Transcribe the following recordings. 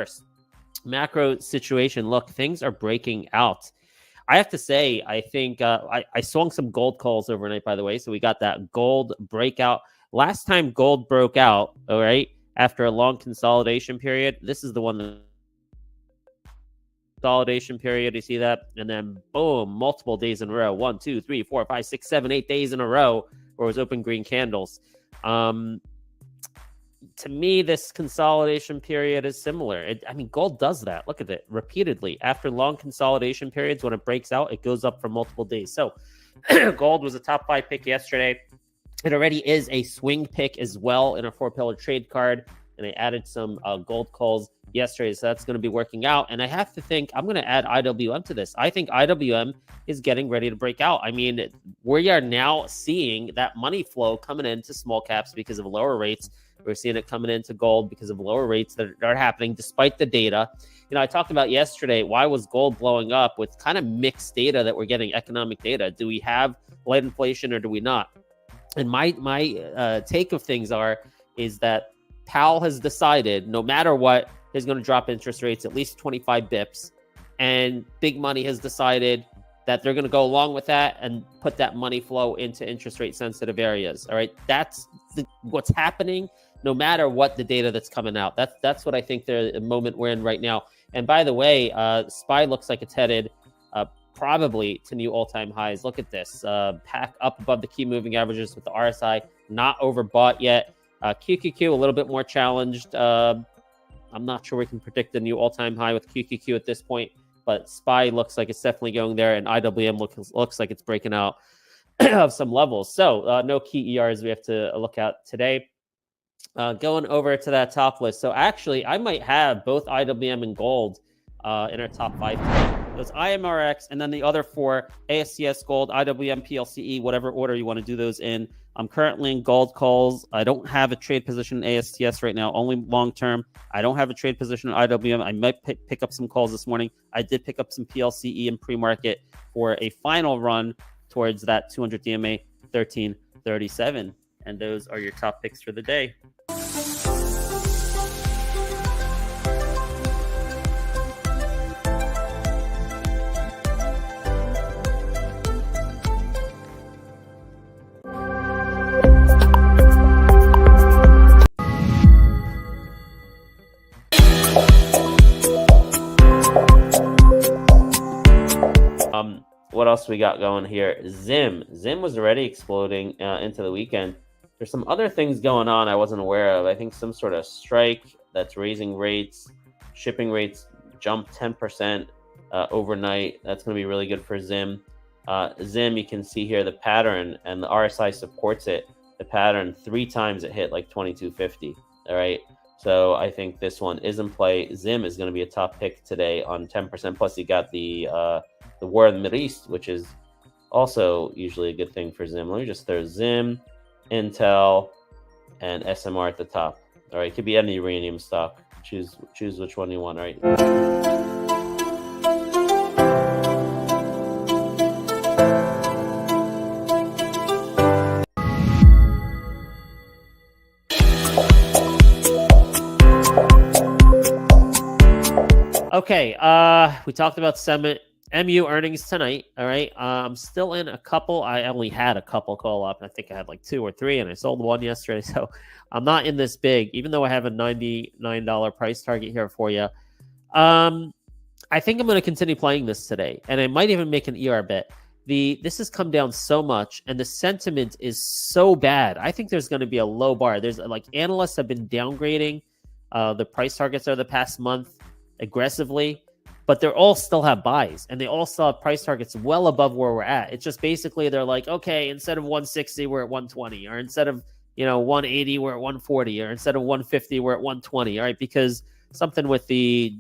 first, macro situation. Look, things are breaking out. I have to say, I think I swung some gold calls overnight, by the way. So we got that gold breakout. Last time gold broke out, all right, after a long consolidation period, this is the one that consolidation period. You see that? And then boom, multiple days in a row. 1, 2, 3, 4, 5, 6, 7, 8 days in a row where it was open green candles. To me, this consolidation period is similar. Gold does that. Look at it repeatedly. After long consolidation periods, when it breaks out, it goes up for multiple days. So gold was a top 5 pick yesterday. It already is a swing pick as well in a 4-pillar trade card. And I added some gold calls yesterday. So that's going to be working out. And I have to think I'm going to add IWM to this. I think IWM is getting ready to break out. We are now seeing that money flow coming into small caps because of lower rates. We're seeing it coming into gold because of lower rates that are happening despite the data. I talked about yesterday, why was gold blowing up with kind of mixed data that we're getting, economic data. Do we have light inflation or do we not? And my take of things is that Powell has decided no matter what, he's going to drop interest rates at least 25 bips. And big money has decided that they're going to go along with that and put that money flow into interest rate sensitive areas. All right. That's what's happening. No matter what the data that's coming out, that's what I think the moment we're in right now. And by the way, SPY looks like it's headed probably to new all-time highs. Look at this, pack up above the key moving averages with the RSI, not overbought yet. QQQ a little bit more challenged. I'm not sure we can predict a new all-time high with QQQ at this point, but SPY looks like it's definitely going there, and IWM looks like it's breaking out of some levels. So no key ERs we have to look at today. Going over to that top list. So actually, I might have both IWM and gold in our top 5. Those IMRX, and then the other 4, ASTS, gold, IWM, PLCE, whatever order you want to do those in. I'm currently in gold calls. I don't have a trade position in ASTS right now, only long-term. I don't have a trade position in IWM. I might pick up some calls this morning. I did pick up some PLCE in pre-market for a final run towards that 200 DMA 1337. And those are your top picks for the day. What else we got going here? ZIM was already exploding into the weekend. There's some other things going on I wasn't aware of. I think some sort of strike that's raising rates. Shipping rates jumped 10% overnight. That's going to be really good for ZIM. ZIM, you can see here the pattern, and the RSI supports it. The pattern 3 times it hit like 2250. All right. So I think this one is in play. ZIM is going to be a top pick today on 10%. Plus, you got the war in the Middle East, which is also usually a good thing for ZIM. Let me just throw ZIM, Intel, and SMR at the top. All right, it could be any uranium stock. Choose which one you want. All right. Okay, we talked about MU earnings tonight. All right, I'm still in a couple. I only had a couple call up. I think I had like 2 or 3, and I sold one yesterday. So I'm not in this big, even though I have a $99 price target here for you. I think I'm going to continue playing this today, and I might even make an ER bet. This has come down so much, and the sentiment is so bad. I think there's going to be a low bar. There's like analysts have been downgrading the price targets over the past month aggressively, but they all still have buys, and they all still have price targets well above where we're at. It's just basically they're like, okay, instead of 160, we're at 120, or instead of 180, we're at 140, or instead of 150, we're at 120. All right, because something with the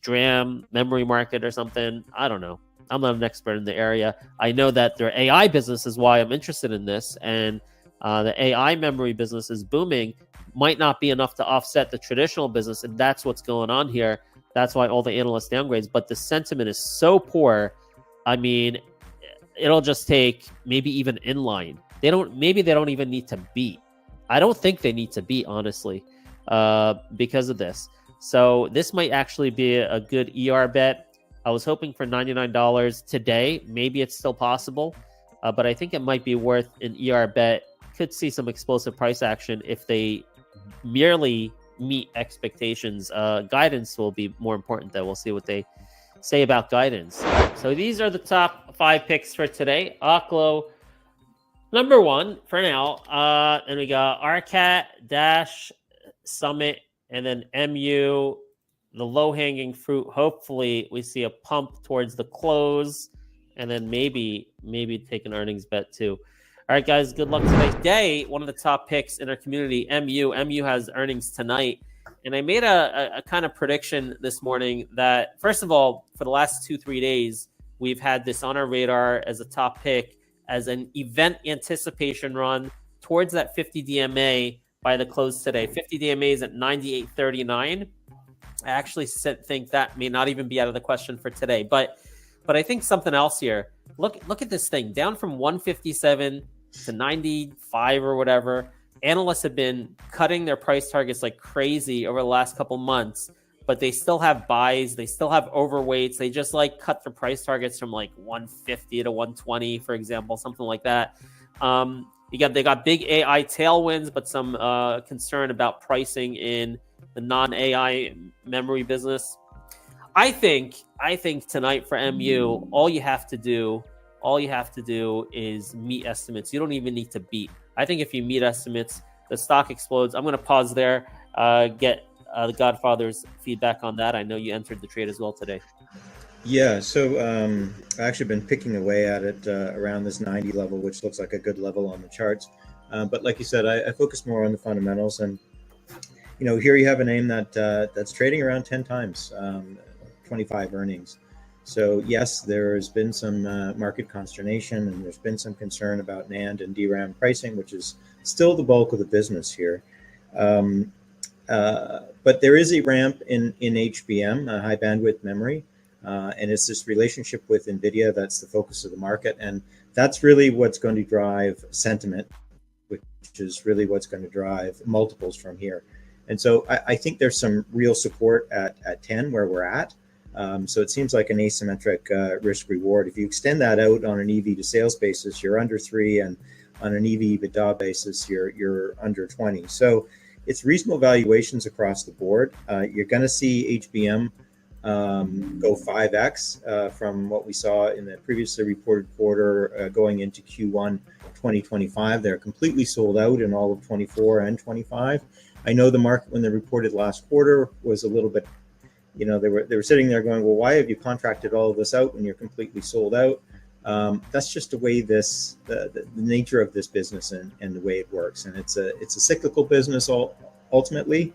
DRAM memory market or something. I don't know. I'm not an expert in the area. I know that their AI business is why I'm interested in this, and the AI memory business is booming. Might not be enough to offset the traditional business, and that's what's going on here. That's why all the analyst downgrades, but the sentiment is so poor. I mean, it'll just take maybe even inline. Maybe they don't even need to beat. I don't think they need to beat, honestly, because of this. So this might actually be a good ER bet. I was hoping for $99 today. Maybe it's still possible, but I think it might be worth an ER bet. Could see some explosive price action if they merely meet expectations. Guidance will be more important, though. We'll see what they say about guidance. So these are the top 5 picks for today. Oklo, number 1 for now. And we got RCAT, Dash, Summit, and then MU, the low-hanging fruit. Hopefully, we see a pump towards the close, and then maybe take an earnings bet too. All right, guys, good luck today. One of the top picks in our community, MU. MU has earnings tonight, and I made a kind of prediction this morning that, first of all, for the last 2-3 days, we've had this on our radar as a top pick, as an event anticipation run towards that 50 DMA by the close today. 50 DMA is at 98.39. I actually think that may not even be out of the question for today. But I think something else here. Look at this thing. Down from 157 to 95 or whatever. Analysts have been cutting their price targets like crazy over the last couple months, but they still have buys. They still have overweights. They just like cut their price targets from like 150 to 120, for example, something like that. They got big AI tailwinds, but some concern about pricing in the non-AI memory business. I think tonight for MU, all you have to do is meet estimates. You don't even need to beat. I think if you meet estimates, the stock explodes. I'm going to pause there, get the Godfather's feedback on that. I know you entered the trade as well today. Yeah, so I've actually been picking away at it around this 90 level, which looks like a good level on the charts. But like you said, I focus more on the fundamentals. And, here you have a name that's trading around 10 times 25 earnings. So yes, there's been some market consternation, and there's been some concern about NAND and DRAM pricing, which is still the bulk of the business here. But there is a ramp in HBM, high bandwidth memory. And it's this relationship with NVIDIA that's the focus of the market. And that's really what's going to drive sentiment, which is really what's going to drive multiples from here. And so I think there's some real support at 10 where we're at. So it seems like an asymmetric risk reward. If you extend that out on an EV to sales basis, you're under 3, and on an EV EBITDA basis, you're under 20. So it's reasonable valuations across the board. You're going to see HBM go 5x from what we saw in the previously reported quarter going into Q1 2025. They're completely sold out in all of 24 and 25. I know the market, when they reported last quarter, was a little bit, they were sitting there going, well, why have you contracted all of this out when you're completely sold out? That's just the way the nature of this business and the way it works. And it's a cyclical business ultimately.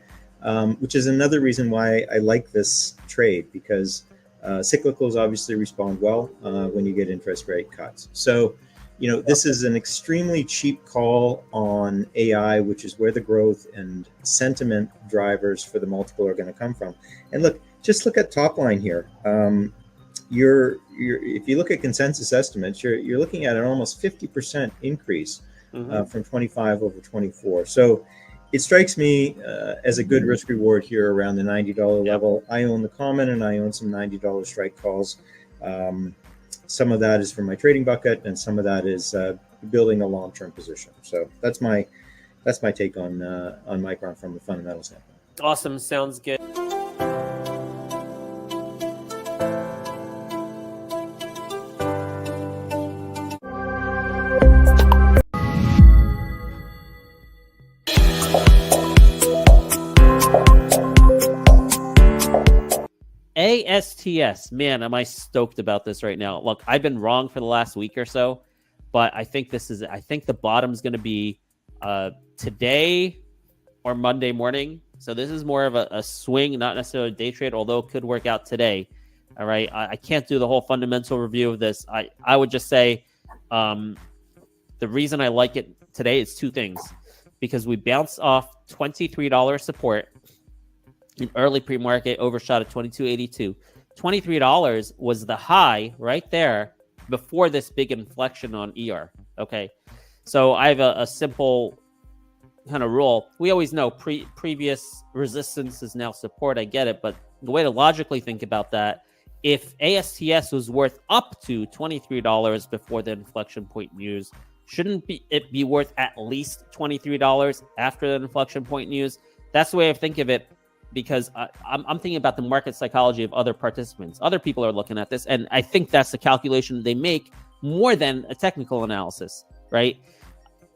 Which is another reason why I like this trade, because cyclicals obviously respond well when you get interest rate cuts. So, this is an extremely cheap call on AI, which is where the growth and sentiment drivers for the multiple are going to come from. And just look at top line here. If you look at consensus estimates, you're looking at an almost 50% increase from 25 over 24. So it strikes me as a good risk reward here around the $90 level. I own the common, and I own some $90 strike calls. Some of that is from my trading bucket, and some of that is building a long-term position. So that's my take on Micron from the fundamental standpoint. Awesome, sounds good. ASTS, man, am I stoked about this right now. Look, I've been wrong for the last week or so, but I think the bottom's going to be today or Monday morning. So this is more of a swing, not necessarily a day trade, although it could work out today. All right. I can't do the whole fundamental review of this. I would just say the reason I like it today is 2 things. Because we bounced off $23 support in early pre-market, overshot at $22.82. $23 was the high right there before this big inflection on ER. Okay. So I have a simple kind of rule. We always know previous resistance is now support. I get it, but the way to logically think about that, if ASTS was worth up to $23 before the inflection point news, shouldn't it be worth at least $23 after the inflection point news? That's the way I think of it, because I'm thinking about the market psychology of other participants. Other people are looking at this, and I think that's the calculation they make more than a technical analysis, right?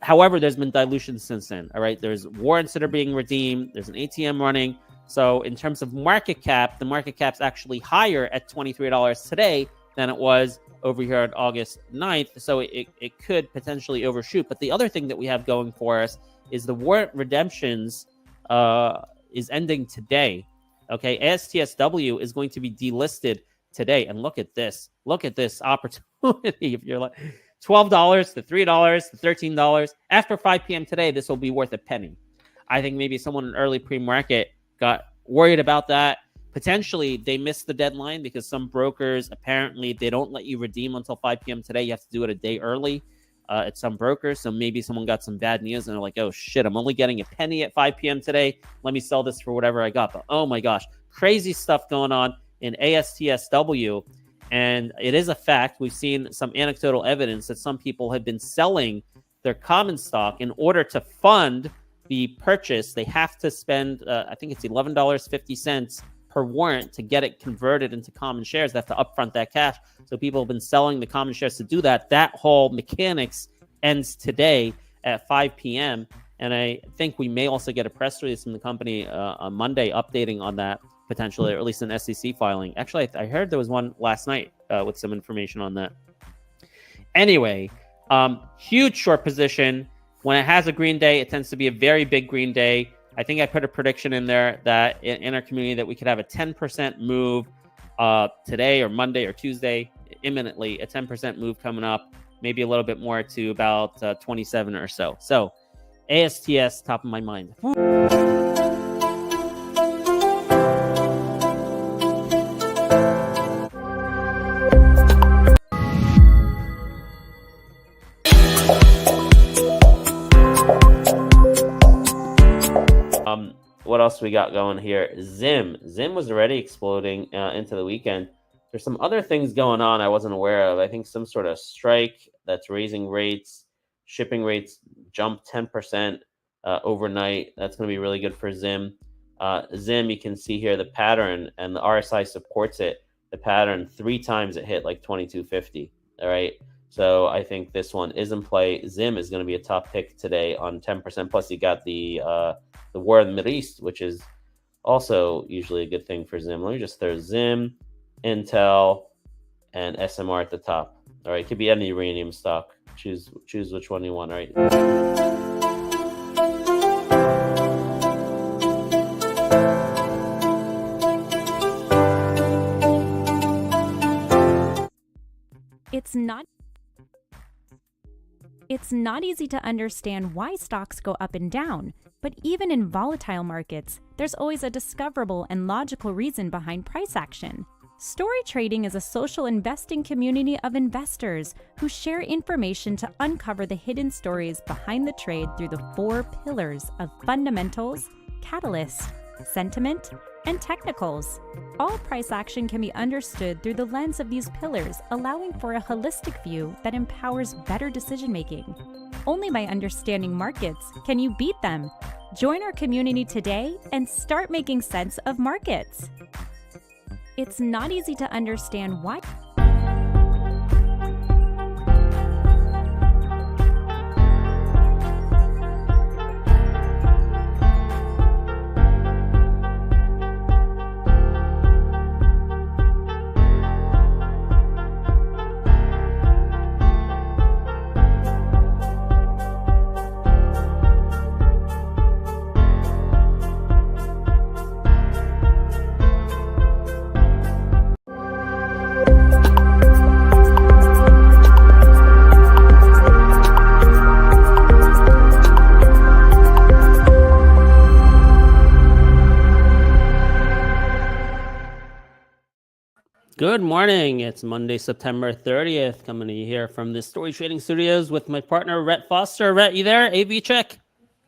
However, there's been dilution since then, all right? There's warrants that are being redeemed. There's an ATM running. So in terms of market cap, the market cap's actually higher at $23 today than it was over here on August 9th. So it could potentially overshoot. But the other thing that we have going for us is the warrant redemptions is ending today. Okay, ASTSW is going to be delisted today. And look at this. Look at this opportunity. If you're like $12 to $3 to $13. After 5 p.m. today, this will be worth a penny. I think maybe someone in early pre-market got worried about that. Potentially, they missed the deadline because some brokers, apparently, they don't let you redeem until 5 p.m. today. You have to do it a day early at some brokers. So maybe someone got some bad news and they're like, oh, shit, I'm only getting a penny at 5 p.m. today. Let me sell this for whatever I got. But, oh, my gosh, crazy stuff going on in ASTSW. And it is a fact. We've seen some anecdotal evidence that some people have been selling their common stock in order to fund the purchase. They have to spend, I think it's $11.50 per warrant to get it converted into common shares. They have to upfront that cash. So people have been selling the common shares to do that. That whole mechanics ends today at 5 p.m. And I think we may also get a press release from the company on Monday updating on that potentially, or at least an SEC filing. Actually, I heard there was one last night with some information on that. Anyway, huge short position. When it has a green day, it tends to be a very big green day. I think I put a prediction in there that in our community that we could have a 10% move today or Monday or Tuesday, imminently, a 10% move coming up, maybe a little bit more to about 27 or so. So ASTS, top of my mind. What else we got going here? ZIM was already exploding into the weekend. There's some other things going on I wasn't aware of. I think some sort of strike that's raising rates. Shipping rates jumped 10% overnight. That's going to be really good for ZIM. ZIM, you can see here the pattern, and the RSI supports it. The pattern 3 times it hit like 2250. All right. So I think this one is in play. ZIM is going to be a top pick today on 10%. Plus, you got the war in the Middle East, which is also usually a good thing for ZIM. Let me just throw ZIM, Intel, and SMR at the top. All right, it could be any uranium stock. Choose which one you want. All right. It's not easy to understand why stocks go up and down, but even in volatile markets, there's always a discoverable and logical reason behind price action. Story trading is a social investing community of investors who share information to uncover the hidden stories behind the trade through the 4 pillars of fundamentals, catalysts, sentiment, and technicals. All price action can be understood through the lens of these pillars, allowing for a holistic view that empowers better decision-making. Only by understanding markets can you beat them. Join our community today and start making sense of markets. It's not easy to understand why. Good morning. It's Monday, September 30th, coming to you here from the Story Trading Studios with my partner, Rhett Foster. Rhett, you there? AV check.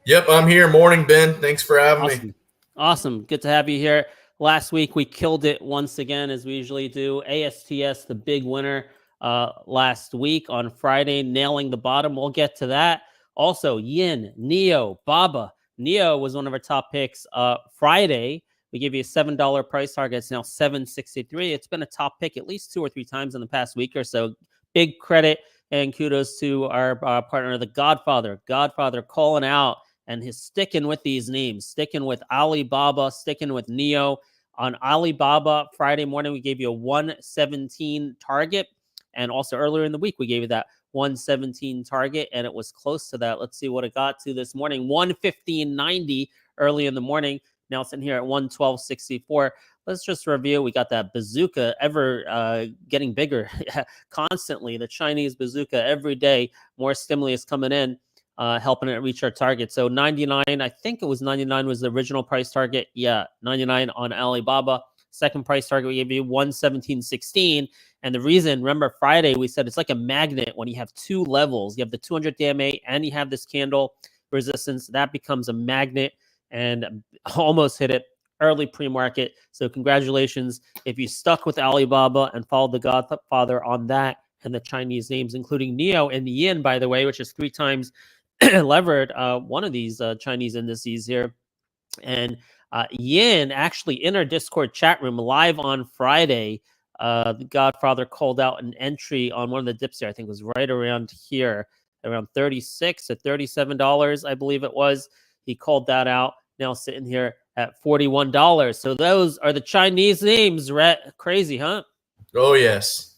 Yep, I'm here. Morning, Ben. Thanks for having me. Awesome. Good to have you here. Last week, we killed it once again, as we usually do. ASTS, the big winner last week on Friday, nailing the bottom. We'll get to that. Also, Yin, NIO, BABA. NIO was one of our top picks Friday. We gave you a $7 price target. It's now $7.63. It's been a top pick at least 2 or 3 times in the past week or so. Big credit and kudos to our partner, the Godfather. Godfather calling out and he's sticking with these names, sticking with Alibaba, sticking with NIO. On Alibaba, Friday morning, we gave you a 117 target. And also earlier in the week, we gave you that 117 target, and it was close to that. Let's see what it got to this morning. 115.90 early in the morning. Now it's in here at 112.64. Let's just review. We got that bazooka ever getting bigger constantly. The Chinese bazooka every day, more stimulus coming in. Helping it reach our target. So 99, I think it was 99 was the original price target. Yeah, 99 on Alibaba. Second price target, we gave you 117.16. And the reason, remember Friday, we said it's like a magnet when you have 2 levels. You have the 200 DMA and you have this candle resistance. That becomes a magnet and almost hit it early pre-market. So congratulations if you stuck with Alibaba and followed the Godfather on that and the Chinese names, including NIO and the Yin, by the way, which is 3 times levered one of these Chinese indices here. And Yin actually in our Discord chat room live on Friday, the Godfather called out an entry on one of the dips here. I think it was right around here, around $36 to $37, I believe it was. He called that out. Now sitting here at $41. So those are the Chinese names, Rhett. Crazy, huh? Oh, yes.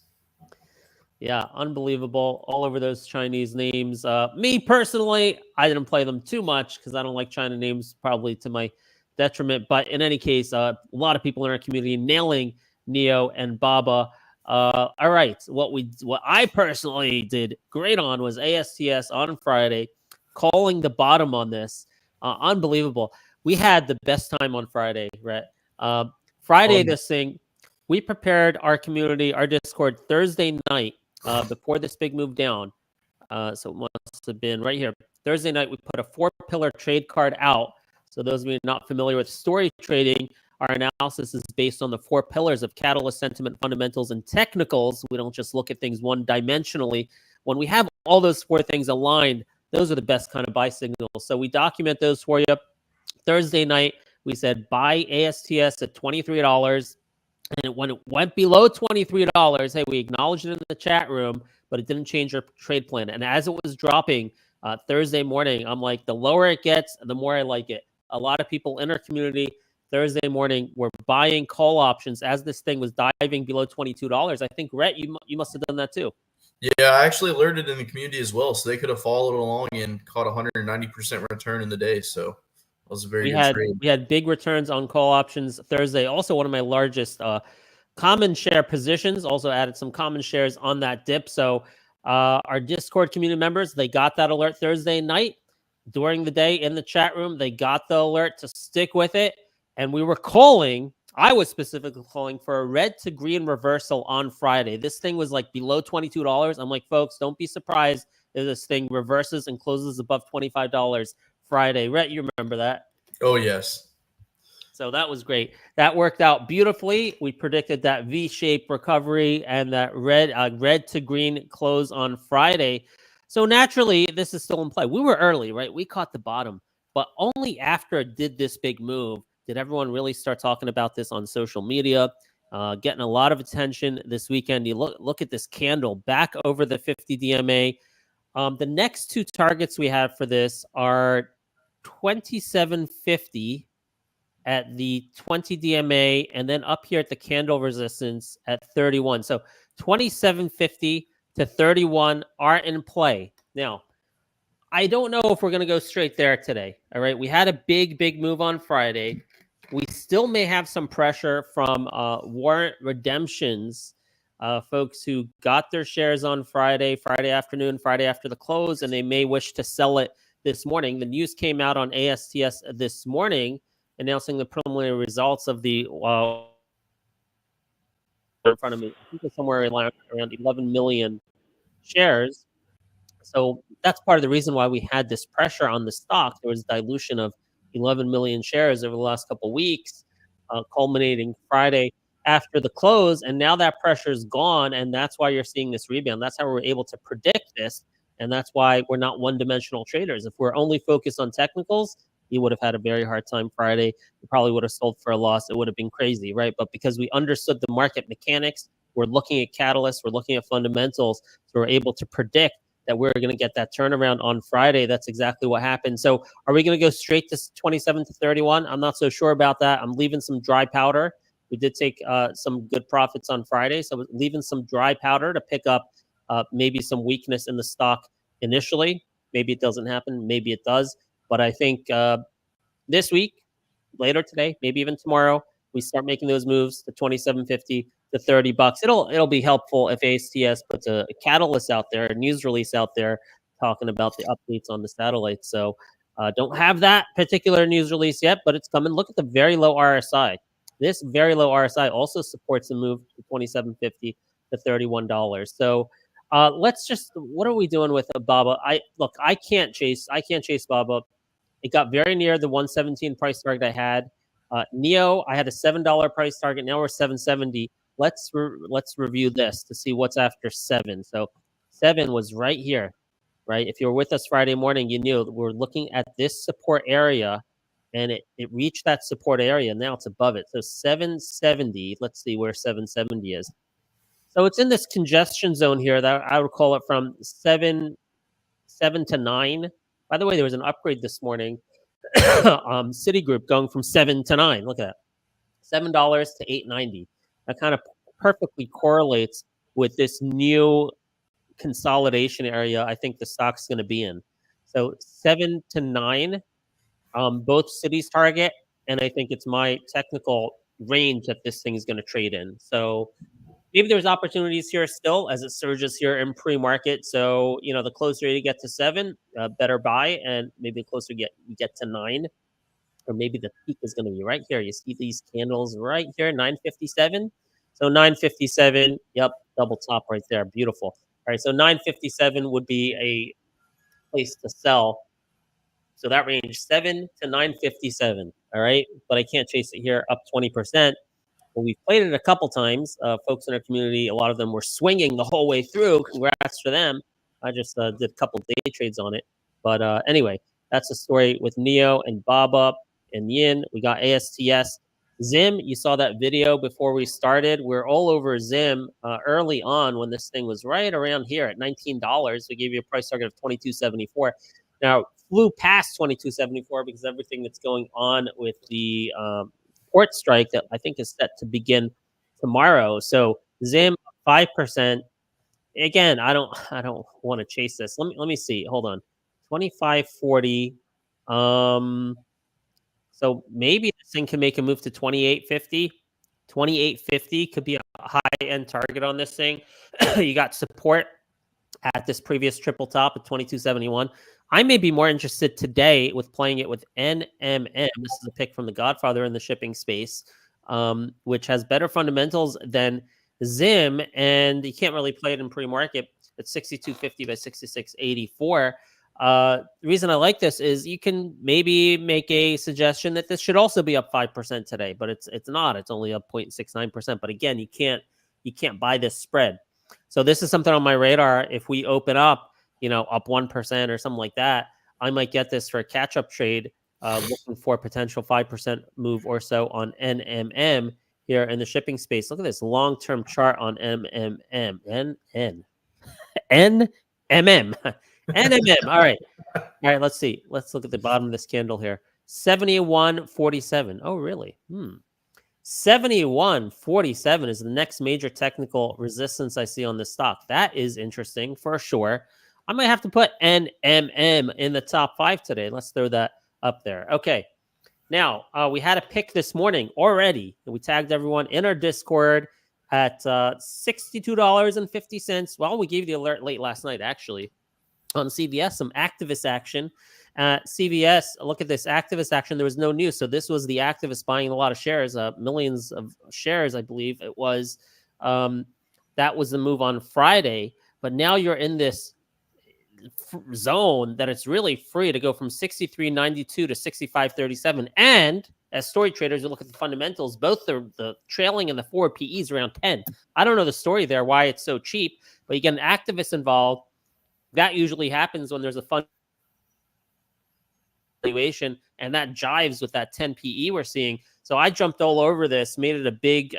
Yeah, unbelievable. All over those Chinese names. Me personally, I didn't play them too much because I don't like China names, probably to my detriment. But in any case, a lot of people in our community nailing NIO and BABA. All right, what I personally did great on was ASTS on Friday, calling the bottom on this. Unbelievable. We had the best time on Friday, Rhett. Friday, this thing, we prepared our community, our Discord Thursday night. Before this big move down. So it must have been right here. Thursday night, we put a 4-pillar trade card out. So those of you not familiar with story trading, our analysis is based on the 4 pillars of catalyst, sentiment, fundamentals, and technicals. We don't just look at things one-dimensionally. When we have all those 4 things aligned, those are the best kind of buy signals. So we document those for you. Thursday night, we said buy ASTS at $23. And when it went below $23, hey, we acknowledged it in the chat room, but it didn't change our trade plan. And as it was dropping Thursday morning, I'm like, the lower it gets, the more I like it. A lot of people in our community Thursday morning were buying call options as this thing was diving below $22. I think, Rhett, you must have done that too. Yeah, I actually alerted in the community as well, so they could have followed along and caught 190% return in the day. So that was a very good trade. We had big returns on call options Thursday. Also, one of my largest common share positions. Also added some common shares on that dip. So our Discord community members, they got that alert Thursday night. During the day in the chat room, they got the alert to stick with it. And we were calling, I was specifically calling for a red to green reversal on Friday. This thing was like below $22. I'm like, folks, don't be surprised if this thing reverses and closes above $25 Friday. Rhett, you remember that? Oh, yes. So that was great. That worked out beautifully. We predicted that V-shaped recovery and that red to green close on Friday. So naturally, this is still in play. We were early, right? We caught the bottom, but only after it did this big move did everyone really start talking about this on social media, getting a lot of attention this weekend. You look at this candle back over the 50 DMA. The next 2 targets we have for this are 2750 at the 20 DMA, and then up here at the candle resistance at 31. So 2750 to 31 are in play. Now, I don't know if we're going to go straight there today. All right. We had a big move on Friday. We still may have some pressure from warrant redemptions, folks who got their shares on Friday afternoon, Friday after the close, and they may wish to sell it this morning. The news came out on ASTS this morning announcing the preliminary results of the in front of me. I think it's somewhere around 11 million shares. So that's part of the reason why we had this pressure on the stock. There was dilution of 11 million shares over the last couple of weeks, culminating Friday after the close. And now that pressure is gone. And that's why you're seeing this rebound. That's how we're able to predict this. And that's why we're not one-dimensional traders. If we're only focused on technicals, you would have had a very hard time Friday. You probably would have sold for a loss. It would have been crazy, right? But because we understood the market mechanics, we're looking at catalysts, we're looking at fundamentals, so we're able to predict that we're going to get that turnaround on Friday. That's exactly what happened. So are we going to go straight to 27 to 31? I'm not so sure about that. I'm leaving some dry powder. We did take some good profits on Friday, so leaving some dry powder to pick up maybe some weakness in the stock initially. Maybe it doesn't happen. Maybe it does. But I think this week, later today, maybe even tomorrow, we start making those moves to 27.50 to $30. It'll be helpful if ASTS puts a catalyst out there, a news release out there talking about the updates on the satellites. So don't have that particular news release yet, but it's coming. Look at the very low RSI. This very low RSI also supports a move to 27.50 to $31. So let's just, what are we doing with BABA? I can't chase BABA. It got very near the 117 price target I had. NIO, I had a $7 price target. Now we're 770. Let's review this to see what's after 7. So 7 was right here, right? If you were with us Friday morning, you knew that we're looking at this support area, and it reached that support area. Now it's above it. So 770. Let's see where 770 is. So it's in this congestion zone here that I would call it from 7 to 9. By the way, there was an upgrade this morning. Citigroup going from 7 to 9. Look at that. $7 to $8.90. That kind of perfectly correlates with this new consolidation area I think the stock's going to be in. So 7 to 9, both cities target, and I think it's my technical range that this thing is going to trade in. So maybe there's opportunities here still as it surges here in pre-market. So, the closer you get to 7, better buy, and maybe the closer you get to 9, or maybe the peak is going to be right here. You see these candles right here, 957. So 957, yep, double top right there. Beautiful. All right, so 957 would be a place to sell. So that range, 7 to 957. All right, but I can't chase it here up 20%. Well, we've played it a couple times. Folks in our community, a lot of them were swinging the whole way through. Congrats to them. I just did a couple day trades on it. But anyway, that's the story with NIO and BABA and Yin. We got ASTS. ZIM, you saw that video before we started. We're all over ZIM early on when this thing was right around here at $19. We gave you a price target of $22.74. Now, flew past $22.74 because everything that's going on with the port strike that I think is set to begin tomorrow. So ZIM 5%. Again, I don't want to chase this. Let me see. Hold on. 25.40. So maybe this thing can make a move to 28.50. 28.50 could be a high-end target on this thing. You got support at this previous triple top at 22.71. I may be more interested today with playing it with NMM. This is a pick from the Godfather in the shipping space, which has better fundamentals than ZIM, and you can't really play it in pre-market. It's 62.50 by 66.84. The reason I like this is you can maybe make a suggestion that this should also be up 5% today, but it's not. It's only up 0.69%. But again, you can't buy this spread. So this is something on my radar. If we open up, up 1% or something like that, I might get this for a catch-up trade, looking for a potential 5% move or so on NMM here in the shipping space. Look at this long-term chart on NMM. NMM. All right. Let's see. Let's look at the bottom of this candle here. 71.47. Oh, really? 71.47 is the next major technical resistance I see on this stock. That is interesting for sure. I might have to put NMM in the top 5 today. Let's throw that up there. Okay. Now, we had a pick this morning already. We tagged everyone in our Discord at $62.50. Well, we gave you the alert late last night, actually, on CVS, some activist action. CVS, look at this activist action. There was no news. So this was the activists buying a lot of shares, millions of shares, I believe it was. That was the move on Friday. But now you're in this zone that it's really free to go from 63.92 to 65.37. And as story traders, you look at the fundamentals, both the trailing and the forward PEs around 10. I don't know the story there, why it's so cheap, but you get an activist involved. That usually happens when there's a fund valuation, and that jives with that 10 PE we're seeing. So I jumped all over this, made it a big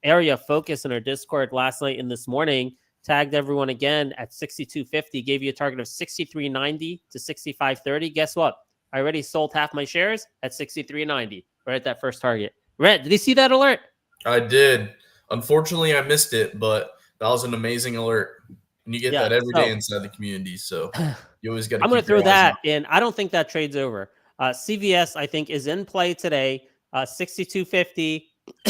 area of focus in our Discord last night and this morning, tagged everyone again at 62.50, gave you a target of 63.90 to 65.30. Guess what? I already sold half my shares at 63.90, right at that first target. Red, did you see that alert? I did. Unfortunately, I missed it, but that was an amazing alert. And you get that every day inside the community. So you always got to I'm going to throw that in. I don't think that trade's over. CVS, I think, is in play today. 62.50,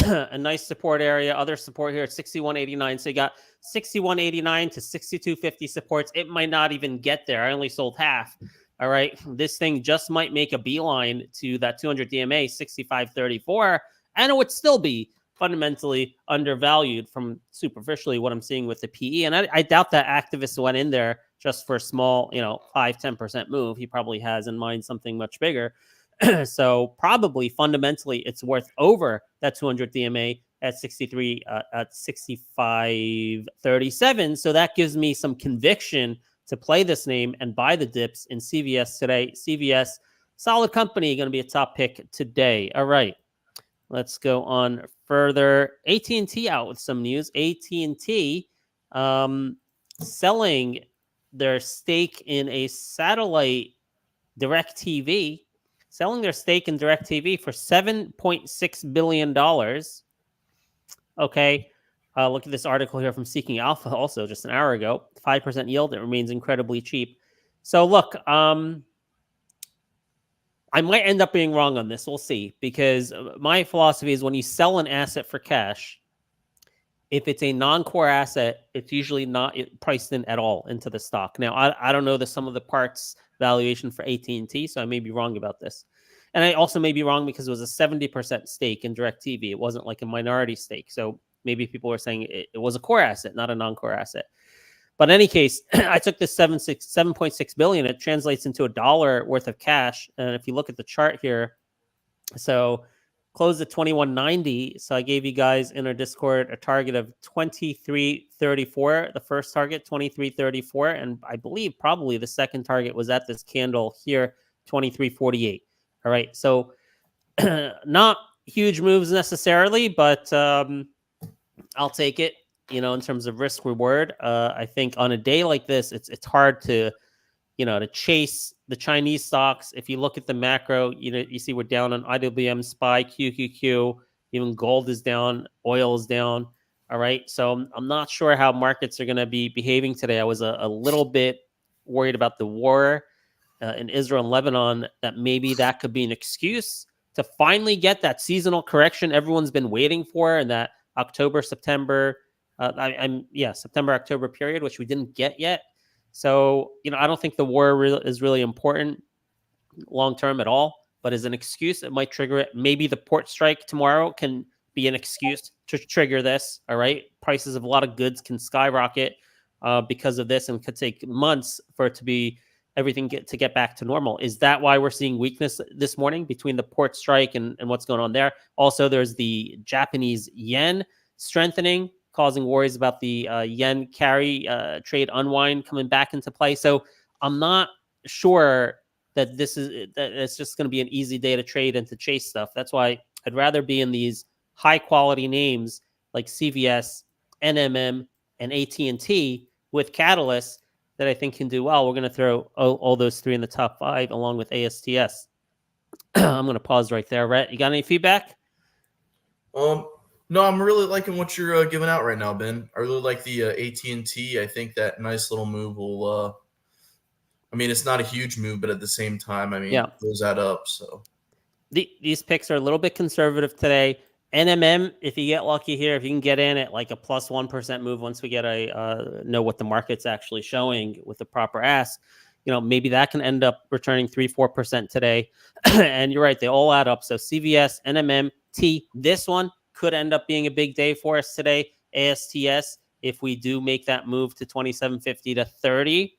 a nice support area. Other support here at 61.89. So you got 61.89 to 62.50 supports. It might not even get there. I only sold half. All right. This thing just might make a beeline to that 200 DMA, 65.34. And it would still be fundamentally undervalued from superficially what I'm seeing with the PE. And I doubt that activist went in there just for a small, 5-10% move. He probably has in mind something much bigger. So probably fundamentally it's worth over that 200 DMA at 65.37. So that gives me some conviction to play this name and buy the dips in CVS today. CVS, solid company, going to be a top pick today. All right. Let's go on further. AT&T out with some news. AT&T selling their stake in a satellite DirecTV, selling their stake in DirecTV for $7.6 billion. Okay. Look at this article here from Seeking Alpha also just an hour ago. 5% yield. It remains incredibly cheap. So look, I might end up being wrong on this. We'll see. Because my philosophy is when you sell an asset for cash, if it's a non-core asset, it's usually not priced in at all into the stock. Now, I don't know the sum of the parts valuation for AT&T, so I may be wrong about this. And I also may be wrong because it was a 70% stake in DirecTV. It wasn't like a minority stake. So maybe people were saying it was a core asset, not a non-core asset. But in any case, I took this $7.6 billion. It translates into $1 worth of cash. And if you look at the chart here, so closed at 21.90. So I gave you guys in our Discord a target of 23.34. The first target, 23.34. And I believe probably the second target was at this candle here, 23.48. All right. So not huge moves necessarily, but I'll take it. In terms of risk reward, I think on a day like this, it's hard to, to chase the Chinese stocks. If you look at the macro, you see we're down on IWM, SPY, QQQ, even gold is down, oil is down. All right. So I'm not sure how markets are going to be behaving today. I was a little bit worried about the war in Israel and Lebanon, that maybe that could be an excuse to finally get that seasonal correction everyone's been waiting for, and that September, October period, which we didn't get yet. So, I don't think the war is really important long-term at all, but as an excuse, it might trigger it. Maybe the port strike tomorrow can be an excuse to trigger this. All right. Prices of a lot of goods can skyrocket because of this, and could take months for it to be everything to get back to normal. Is that why we're seeing weakness this morning between the port strike and what's going on there? Also, there's the Japanese yen strengthening, causing worries about the yen carry trade unwind coming back into play. So I'm not sure that it's just going to be an easy day to trade and to chase stuff. That's why I'd rather be in these high quality names like CVS, NMM, and AT&T with catalysts that I think can do well. We're going to throw all those three in the top 5 along with ASTS. I'm going to pause right there. Rhett, you got any feedback? No, I'm really liking what you're giving out right now, Ben. I really like the AT&T. I think that nice little move will. It's not a huge move, but at the same time, those add up. So these picks are a little bit conservative today. NMM, if you get lucky here, if you can get in at like a plus 1% move once we get know what the market's actually showing with the proper ask, maybe that can end up returning 3-4% today. And you're right, they all add up. So CVS, NMM, T, this one could end up being a big day for us today. ASTS, if we do make that move to 27.50 to 30,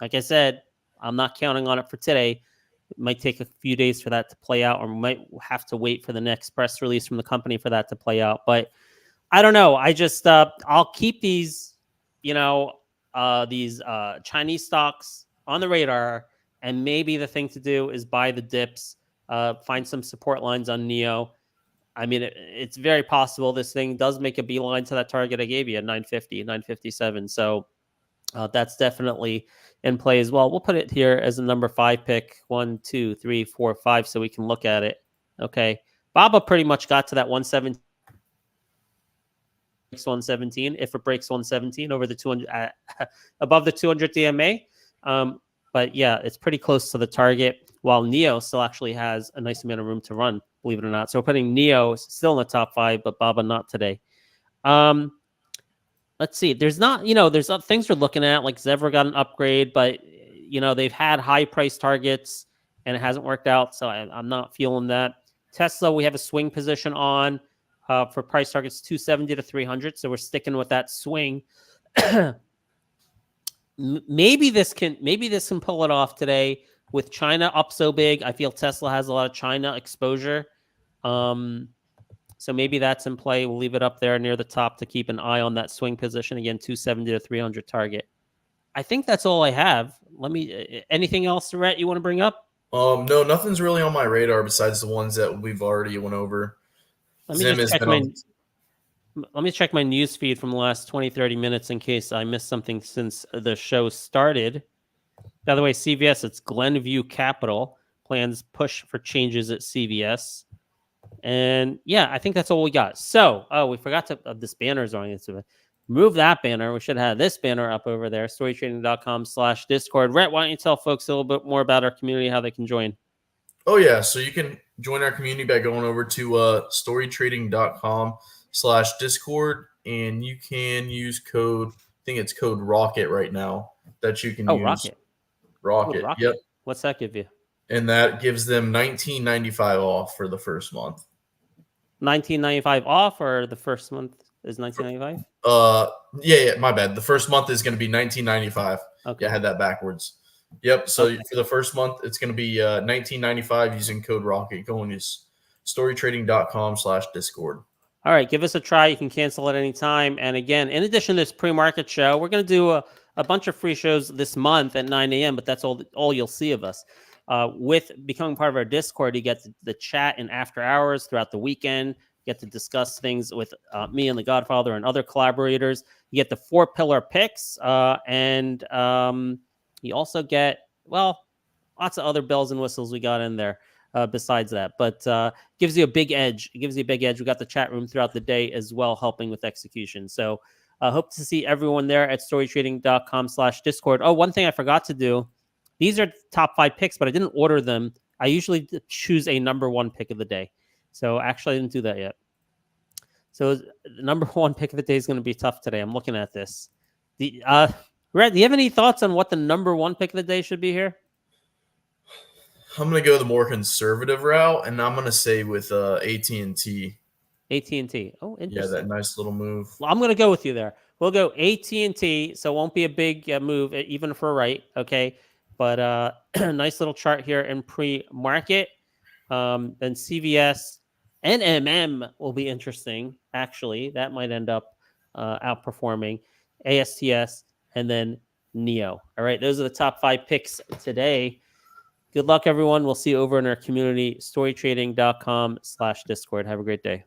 like I said, I'm not counting on it for today. It might take a few days for that to play out, or we might have to wait for the next press release from the company for that to play out. But I don't know. I just I'll keep these, these Chinese stocks on the radar, and maybe the thing to do is buy the dips, find some support lines on NIO. I mean, it's very possible this thing does make a beeline to that target I gave you at 950, 957. So that's definitely in play as well. We'll put it here as a number 5 pick. 1, 2, 3, 4, 5, so we can look at it. Okay. Baba pretty much got to that 117. 117 if it breaks 117 over the 200 above the 200 DMA. But yeah, it's pretty close to the target, while NIO still actually has a nice amount of room to run, believe it or not. So we're putting NIO still in the top 5, but Baba not today. Let's see. There's not, there's things we're looking at, like Zevra got an upgrade, but they've had high price targets and it hasn't worked out. So I'm not feeling that. Tesla, we have a swing position on for price targets 270 to 300. So we're sticking with that swing. Maybe this can pull it off today with China up so big. I feel Tesla has a lot of China exposure. So maybe that's in play. We'll leave it up there near the top to keep an eye on that swing position. Again, 270 to 300 target. I think that's all I have. Anything else, Rhett, you want to bring up? No, nothing's really on my radar besides the ones that we've already went over. Let me check my news feed from the last 20, 30 minutes in case I missed something since the show started. By the way, CVS, it's Glenview Capital. Plans push for changes at CVS. And yeah, I think that's all we got. So, we forgot to, this banner's on. Move that banner. We should have this banner up over there, storytrading.com/Discord. Rhett, why don't you tell folks a little bit more about our community, how they can join? Oh, yeah. So you can join our community by going over to storytrading.com/Discord, and you can use code, I think it's code ROCKET right now that you can use. Rocket. Yep. What's that give you? And that gives them $19.95 off for the first month. $19.95 off, or the first month is $19.95? Yeah, my bad. The first month is going to be $19.95. Okay. Yeah, I had that backwards. Yep. So for the first month, it's going to be $19.95 using code ROCKET. Go and use storytrading.com/Discord. All right, give us a try. You can cancel at any time. And again, in addition to this pre-market show, we're going to do a bunch of free shows this month at 9 a.m., but that's all you'll see of us. With becoming part of our Discord, you get the chat in after hours throughout the weekend. You get to discuss things with me and the Godfather and other collaborators. You get the 4-pillar picks, and you also get, lots of other bells and whistles we got in there besides that. But gives you a big edge. It gives you a big edge. We got the chat room throughout the day as well, helping with execution. So hope to see everyone there at storytrading.com/Discord. Oh, one thing I forgot to do. These are top 5 picks, but I didn't order them. I usually choose a number 1 pick of the day. So actually I didn't do that yet. So the number 1 pick of the day is going to be tough today. I'm looking at this. Rhett, do you have any thoughts on what the number 1 pick of the day should be here? I'm going to go the more conservative route, and I'm going to say with AT&T. AT&T. Oh, interesting. Yeah, that nice little move. Well, I'm going to go with you there. We'll go AT&T, so it won't be a big move, even for right, okay? But nice little chart here in pre-market. Then CVS, NMM will be interesting, actually. That might end up outperforming ASTS, and then NIO. All right, those are the top 5 picks today. Good luck, everyone. We'll see you over in our community, storytrading.com/Discord. Have a great day.